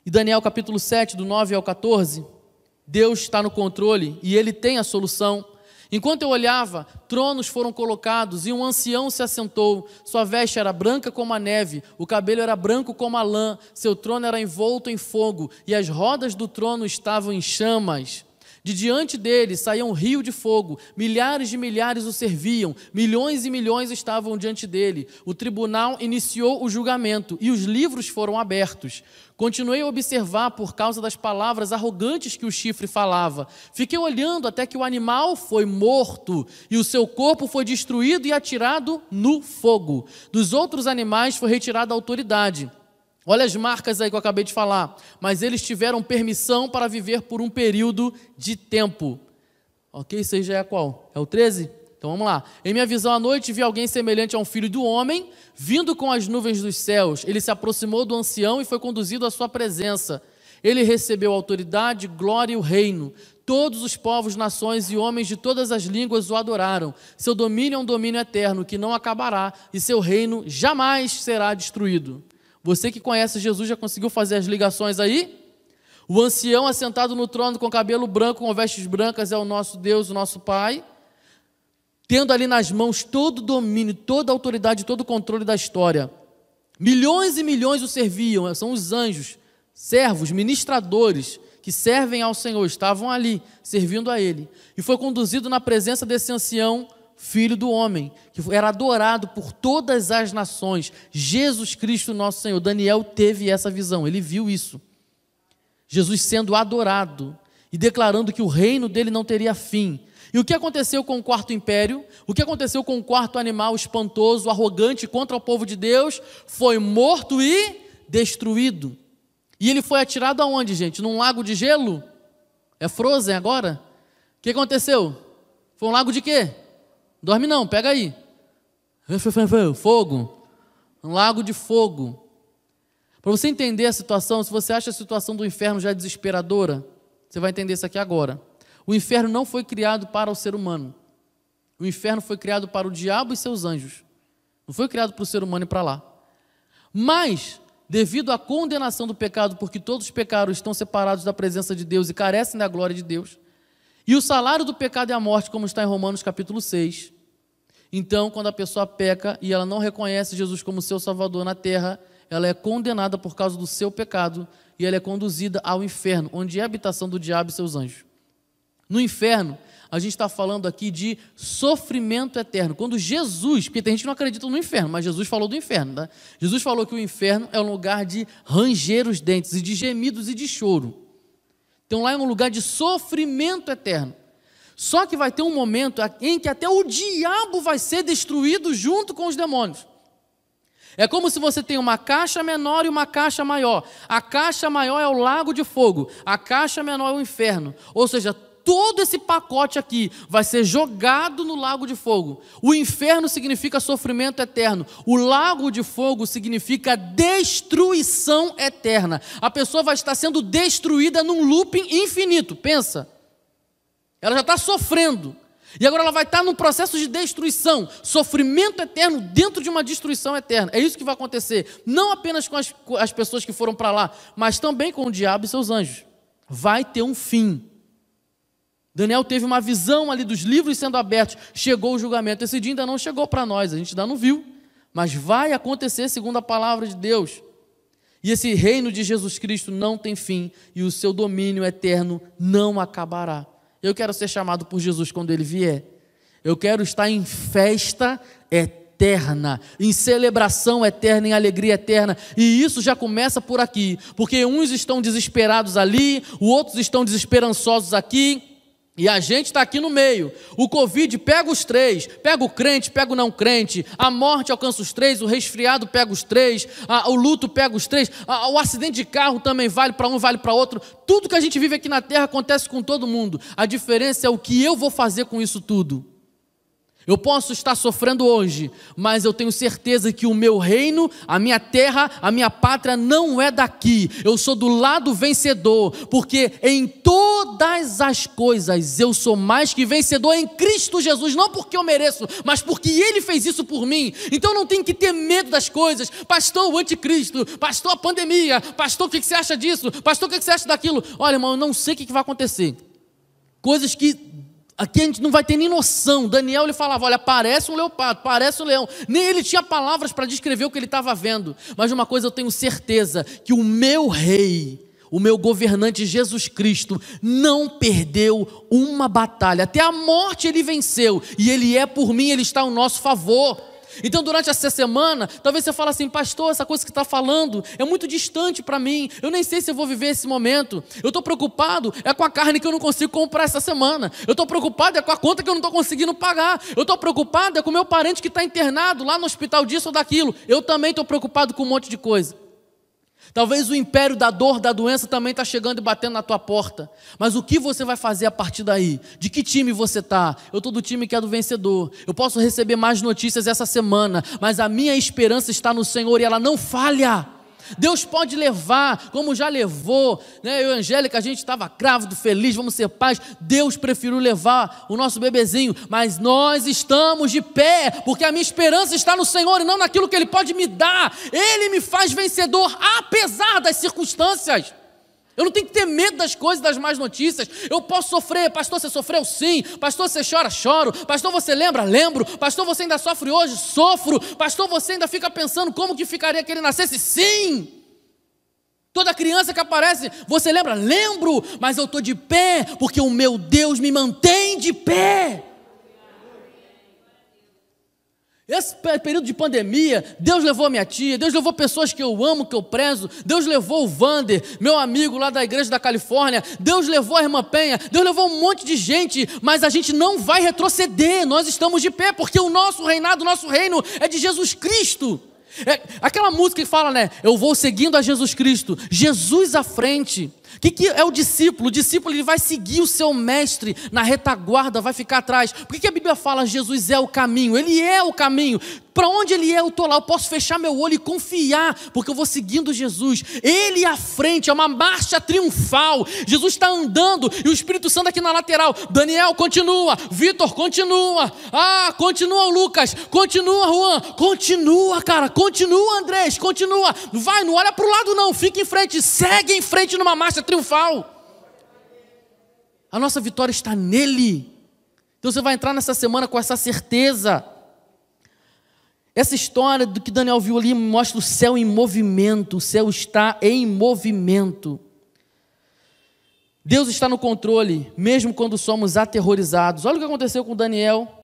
E Daniel capítulo 7, do 9 ao 14, Deus está no controle e Ele tem a solução. Enquanto eu olhava, tronos foram colocados e um ancião se assentou. Sua veste era branca como a neve, o cabelo era branco como a lã, seu trono era envolto em fogo e as rodas do trono estavam em chamas. De diante dele saía um rio de fogo, milhares de milhares o serviam, milhões e milhões estavam diante dele. O tribunal iniciou o julgamento e os livros foram abertos. Continuei a observar por causa das palavras arrogantes que o chifre falava. Fiquei olhando até que o animal foi morto e o seu corpo foi destruído e atirado no fogo. Dos outros animais foi retirada a autoridade. Olha as marcas aí que eu acabei de falar. Mas eles tiveram permissão para viver por um período de tempo. Ok? Isso aí já é qual? É o 13? Então vamos lá. Em minha visão à noite vi alguém semelhante a um filho do homem, vindo com as nuvens dos céus. Ele se aproximou do ancião e foi conduzido à sua presença. Ele recebeu autoridade, glória e o reino. Todos os povos, nações e homens de todas as línguas o adoraram. Seu domínio é um domínio eterno que não acabará e seu reino jamais será destruído. Você que conhece Jesus já conseguiu fazer as ligações aí? O ancião assentado no trono com cabelo branco, com vestes brancas, é o nosso Deus, o nosso Pai, tendo ali nas mãos todo o domínio, toda a autoridade, todo o controle da história. Milhões e milhões o serviam, são os anjos, servos, ministradores, que servem ao Senhor, estavam ali, servindo a Ele. E foi conduzido na presença desse ancião, Filho do homem, que era adorado por todas as nações. Jesus Cristo, nosso Senhor. Daniel teve essa visão, ele viu isso. Jesus sendo adorado e declarando que o reino dele não teria fim. E o que aconteceu com o quarto império? O que aconteceu com o quarto animal espantoso, arrogante contra o povo de Deus? Foi morto e destruído. E ele foi atirado aonde, gente? Num lago de gelo? É Frozen agora? O que aconteceu? Foi um lago de quê? Dorme não, pega aí. Fogo. Um lago de fogo. Para você entender a situação, se você acha a situação do inferno já desesperadora, você vai entender isso aqui agora. O inferno não foi criado para o ser humano. O inferno foi criado para o diabo e seus anjos. Não foi criado para o ser humano ir para lá. Mas, devido à condenação do pecado, porque todos os pecados estão separados da presença de Deus e carecem da glória de Deus, e o salário do pecado é a morte, como está em Romanos capítulo 6. Então, quando a pessoa peca e ela não reconhece Jesus como seu Salvador na terra, ela é condenada por causa do seu pecado e ela é conduzida ao inferno, onde é a habitação do diabo e seus anjos. No inferno, a gente está falando aqui de sofrimento eterno. Quando Jesus, porque tem gente que não acredita no inferno, mas Jesus falou do inferno, tá? Jesus falou que o inferno é um lugar de ranger os dentes e de gemidos e de choro. Então lá é um lugar de sofrimento eterno. Só que vai ter um momento em que até o diabo vai ser destruído junto com os demônios. É como se você tem uma caixa menor e uma caixa maior. A caixa maior é o lago de fogo, a caixa menor é o inferno. Ou seja, todo esse pacote aqui vai ser jogado no lago de fogo. O inferno significa sofrimento eterno. O lago de fogo significa destruição eterna. A pessoa vai estar sendo destruída num looping infinito. Pensa. Ela já está sofrendo. E agora ela vai estar num processo de destruição. Sofrimento eterno dentro de uma destruição eterna. É isso que vai acontecer. Não apenas com as pessoas que foram para lá, mas também com o diabo e seus anjos. Vai ter um fim. Daniel teve uma visão ali dos livros sendo abertos, chegou o julgamento. Esse dia ainda não chegou para nós, a gente ainda não viu, mas vai acontecer segundo a palavra de Deus. E esse reino de Jesus Cristo não tem fim e o seu domínio eterno não acabará. Eu quero ser chamado por Jesus quando Ele vier. Eu quero estar em festa eterna, em celebração eterna, em alegria eterna. E isso já começa por aqui, porque uns estão desesperados ali, os outros estão desesperançosos aqui. E a gente está aqui no meio. O Covid pega os três, pega o crente, pega o não crente, a morte alcança os três, o resfriado pega os três, o luto pega os três, o acidente de carro também vale para um, vale para outro. Tudo que a gente vive aqui na terra acontece com todo mundo. A diferença é o que eu vou fazer com isso tudo. Eu posso estar sofrendo hoje, mas eu tenho certeza que o meu reino, a minha terra, a minha pátria não é daqui. Eu sou do lado vencedor, porque em todas todas as coisas eu sou mais que vencedor em Cristo Jesus, não porque eu mereço, mas porque Ele fez isso por mim. Então não tem que ter medo das coisas. Pastor, o anticristo, pastor, a pandemia, pastor, o que você acha disso? Pastor, o que você acha daquilo? Olha, irmão, eu não sei o que vai acontecer. Coisas que aqui a gente não vai ter nem noção. Daniel, ele falava, olha, parece um leopardo, parece um leão. Nem ele tinha palavras para descrever o que ele estava vendo. Mas de uma coisa eu tenho certeza, que o meu rei, o meu governante Jesus Cristo, não perdeu uma batalha. Até a morte ele venceu. E ele é por mim, ele está ao nosso favor. Então durante essa semana, talvez você fale assim, pastor, essa coisa que está falando é muito distante para mim, eu nem sei se eu vou viver esse momento, eu estou preocupado com a carne que eu não consigo comprar essa semana, eu estou preocupado com a conta que eu não estou conseguindo pagar, eu estou preocupado com o meu parente que está internado lá no hospital disso ou daquilo, eu também estou preocupado com um monte de coisa. Talvez o império da dor, da doença também está chegando e batendo na tua porta. Mas o que você vai fazer a partir daí? De que time você está? Eu estou do time que é do vencedor. Eu posso receber mais notícias essa semana, mas a minha esperança está no Senhor e ela não falha. Deus pode levar, como já levou, né? Eu e a Angélica, a gente estava grávido, feliz, vamos ser pais. Deus preferiu levar o nosso bebezinho, mas nós estamos de pé, porque a minha esperança está no Senhor e não naquilo que Ele pode me dar. Ele me faz vencedor, apesar das circunstâncias. Eu não tenho que ter medo das coisas, das más notícias. Eu posso sofrer. Pastor, você sofreu? Sim. Pastor, você chora? Choro. Pastor, você lembra? Lembro. Pastor, você ainda sofre hoje? Sofro. Pastor, você ainda fica pensando como que ficaria que ele nascesse? Sim. Toda criança que aparece, você lembra? Lembro. Mas eu estou de pé, porque o meu Deus me mantém de pé. Esse período de pandemia, Deus levou a minha tia, Deus levou pessoas que eu amo, que eu prezo, Deus levou o Vander, meu amigo lá da igreja da Califórnia, Deus levou a irmã Penha, Deus levou um monte de gente, mas a gente não vai retroceder, nós estamos de pé, porque o nosso reinado, o nosso reino é de Jesus Cristo. É aquela música que fala, né? Eu vou seguindo a Jesus Cristo, Jesus à frente. O que é o discípulo? O discípulo ele vai seguir o seu mestre na retaguarda, vai ficar atrás. Por que a Bíblia fala Jesus é o caminho? Ele é o caminho. Para onde Ele é, eu estou lá. Eu posso fechar meu olho e confiar, porque eu vou seguindo Jesus. Ele à frente, é uma marcha triunfal. Jesus está andando e o Espírito Santo aqui na lateral. Daniel, continua. Vitor, continua. Continua Lucas. Continua Juan. Continua, cara. Continua Andrés. Continua. Vai, não olha para o lado não. Fica em frente. Segue em frente numa marcha triunfal. A nossa vitória está nele. Então você vai entrar nessa semana com essa certeza. Essa história do que Daniel viu ali mostra o céu em movimento. O céu está em movimento. Deus está no controle, mesmo quando somos aterrorizados. Olha o que aconteceu com Daniel.